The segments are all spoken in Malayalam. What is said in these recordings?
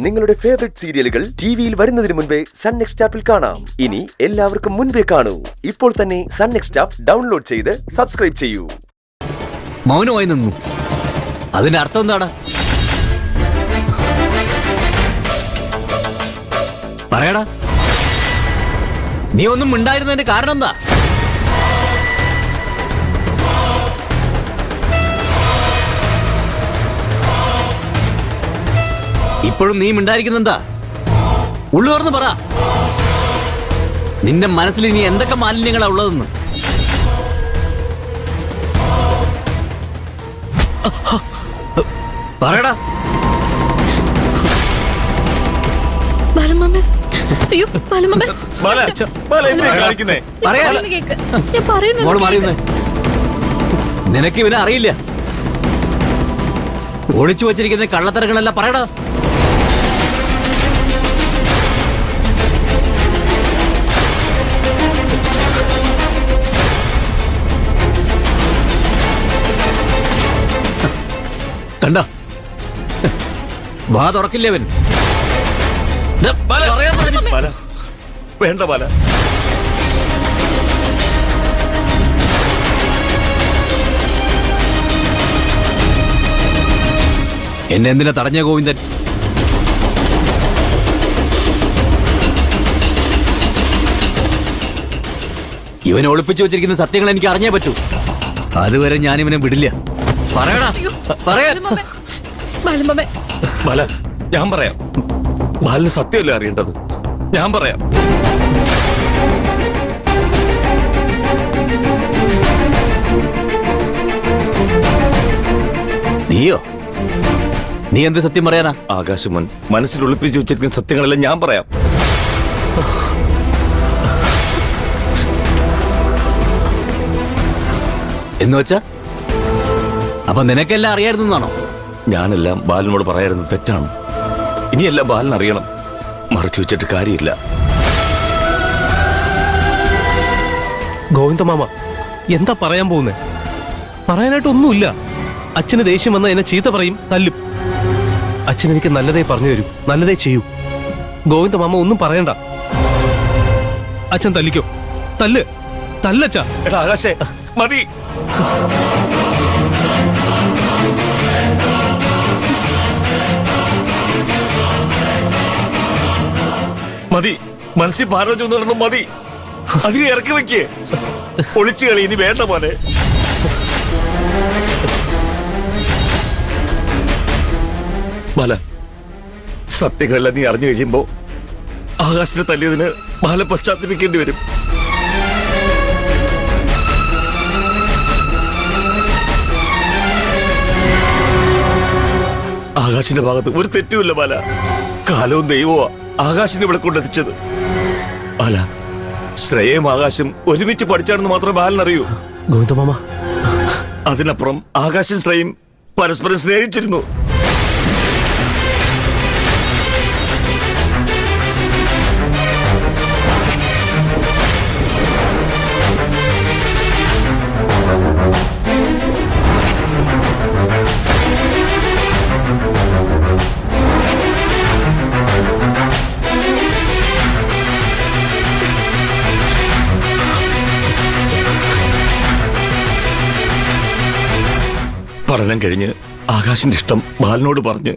നിങ്ങളുടെ ഫേവറേറ്റ് സീരിയലുകൾ ടിവിയിൽ വരുന്നതിന് മുൻപേ സൺ നെക്സ്റ്റ് ആപ്പിൽ കാണാം. ഇനി എല്ലാവർക്കും മുൻപേ കാണൂ. ഇപ്പോൾ തന്നെ സൺ നെക്സ്റ്റ് ആപ്പ് ഡൗൺലോഡ് ചെയ്ത് സബ്സ്ക്രൈബ് ചെയ്യൂ. മൗനമായി നിന്നു. അതിന്റെ അർത്ഥം എന്താണ്? പറയടാ, നീ ഒന്നും മിണ്ടായിരുന്നതിന്റെ കാരണം എന്താ? ഇപ്പോഴും നീ മിണ്ടായിരിക്കുന്നെന്താ? ഉള്ളു തുറന്ന് പറ. നിന്റെ മനസ്സിൽ ഇനി എന്തൊക്കെ മാലിന്യങ്ങളാ ഉള്ളതെന്ന്. പറയടാ. നിനക്ക് ഇവനെ അറിയില്ല. ഒളിച്ചു വച്ചിരിക്കുന്ന കള്ളത്തരങ്ങളല്ല. പറയടാ. കണ്ട, വാ തുറക്കില്ലേ അവൻ? വേണ്ട ബാല, എന്നെ എന്തിനാ തടഞ്ഞ ഗോവിന്ദൻ? ഇവനെ ഒളിപ്പിച്ചു വെച്ചിരിക്കുന്ന സത്യങ്ങൾ എനിക്ക് അറിഞ്ഞേ പറ്റൂ. അതുവരെ ഞാൻ ഇവനെ വിടില്ല. പറയടാ, പറയാ. ബാല, ഞാൻ പറയാം. ബാലിന് സത്യമല്ലേ അറിയേണ്ടത്? ഞാൻ പറയാം. നീയോ? നീ എന്ത് സത്യം പറയാനാ? ആകാശമൻ മനസ്സിൽ ഒളിപ്പിച്ചു വെച്ചിരിക്കുന്ന സത്യങ്ങളെല്ലാം ഞാൻ പറയാം. എന്ന് വെച്ചാ അപ്പൊ നിനക്കെല്ലാം അറിയായിരുന്നാണോ? ഞാനെല്ലാം ബാലിനോട് പറയാറുന്നത് തെറ്റാണ്. ഇനിയെല്ലാം ബാലിന് അറിയണം. മറച്ചു വെച്ചിട്ട് കാര്യമില്ല. ഗോവിന്ദമാമ, എന്താ പറയാൻ പോകുന്നേ? പറയാനായിട്ടൊന്നുമില്ല. അച്ഛന് ദേഷ്യം വന്ന എന്നെ ചീത്ത പറയും, തല്ലും. അച്ഛൻ എനിക്ക് നല്ലതേ പറഞ്ഞു തരൂ, നല്ലതേ ചെയ്യൂ. ഗോവിന്ദമാമ ഒന്നും പറയണ്ട. അച്ഛൻ തല്ലിക്കോ, തല്ല്, തല്ലച്ചാ. എടാ ആകാശേ, മതി. മതി, മനസ്സിൽ ഭാരം ചൂന്നിടണം. മതി, അതിനെ ഇറക്കി വെക്കേ. ഒളിച്ചു കളി ഇനി വേണ്ട പോലെ. ബാല, സത്യങ്ങളെല്ലാം നീ അറിഞ്ഞു കഴിയുമ്പോ ആകാശനെ തല്ലിയതിന് ബാല പശ്ചാത്തപിക്കേണ്ടി വരും. ആകാശിന്റെ ഭാഗത്ത് ഒരു തെറ്റുമില്ല ബാല. കാലവും ദൈവവും ആകാശിനെ ഇവിടെ കൊണ്ടെത്തിച്ചത്. ബാല, ശ്രേയയും ആകാശം ഒരുമിച്ച് പഠിച്ചാണെന്ന് മാത്രമേ ബാലനറിയൂ. ഗോവിന്ദമാമ, അതിനപ്പുറം ആകാശം ശ്രേയും പരസ്പരം സ്നേഹിച്ചിരുന്നു. പഠനം കഴിഞ്ഞ് ആകാശിന്റെ ഇഷ്ടം ബാലനോട് പറഞ്ഞ്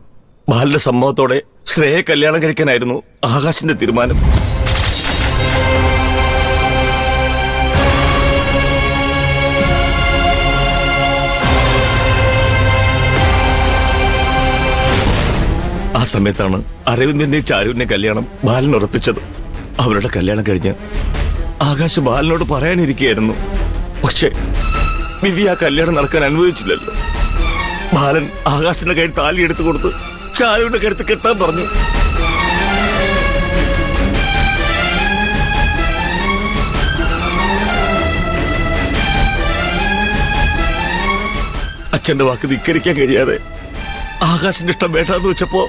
ബാലിന്റെ സമ്മതത്തോടെ ശ്രേയെ കല്യാണം കഴിക്കാനായിരുന്നു ആകാശിന്റെ തീരുമാനം. ആ സമയത്താണ് അരവിന്ദന്റെയും ചാരുവിന്റെയും കല്യാണം ബാലൻ ഉറപ്പിച്ചത്. അവരുടെ കല്യാണം കഴിഞ്ഞ് ആകാശ് ബാലനോട് പറയാനിരിക്കുകയായിരുന്നു. പക്ഷെ വിധി ആ കല്യാണം നടക്കാൻ അനുവദിച്ചില്ലല്ലോ. ബാലൻ ആകാശിന്റെ കയ്യിൽ താലി എടുത്തു കൊടുത്ത് ചാരുവിന്റെ കരുത്ത് കെട്ടാൻ പറഞ്ഞു. അച്ഛന്റെ വാക്ക് ധിക്കരിക്കാൻ കഴിയാതെ ആകാശിന്റെ ഇഷ്ടം വേണ്ടാന്ന് വെച്ചപ്പോ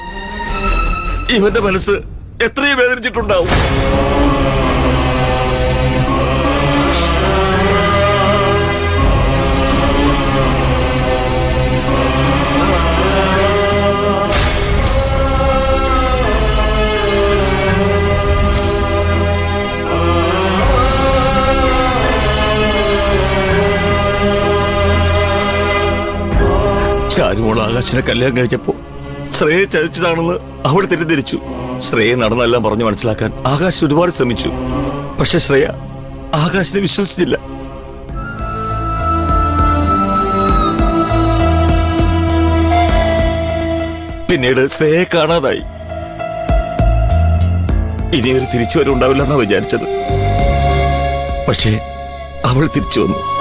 ഇവന്റെ മനസ്സ് എത്രയും വേദനിച്ചിട്ടുണ്ടാവും. ചാരുമോൾ ആകാശിനെ കല്യാണം കഴിച്ചപ്പോ ശ്രേയെ ചതിച്ചതാണെന്ന് അവൾ തെറ്റിദ്ധരിച്ചു. ശ്രേയ നടന്നെല്ലാം പറഞ്ഞു മനസ്സിലാക്കാൻ ആകാശ് ഒരുപാട് ശ്രമിച്ചു. പക്ഷെ ശ്രേയ ആകാശിനെ വിശ്വസിച്ചില്ല. പിന്നീട് ശ്രേയെ കാണാതായി. ഇനിയൊരു തിരിച്ചുവരവുണ്ടാവില്ലെന്നാ വിചാരിച്ചത്. പക്ഷേ അവൾ തിരിച്ചു വന്നു.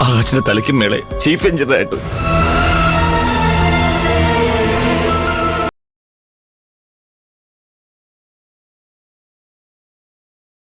ആകാശിന്റെ തലയ്ക്കും മേളെ ചീഫ് എഞ്ചിനീയറായിട്ട്.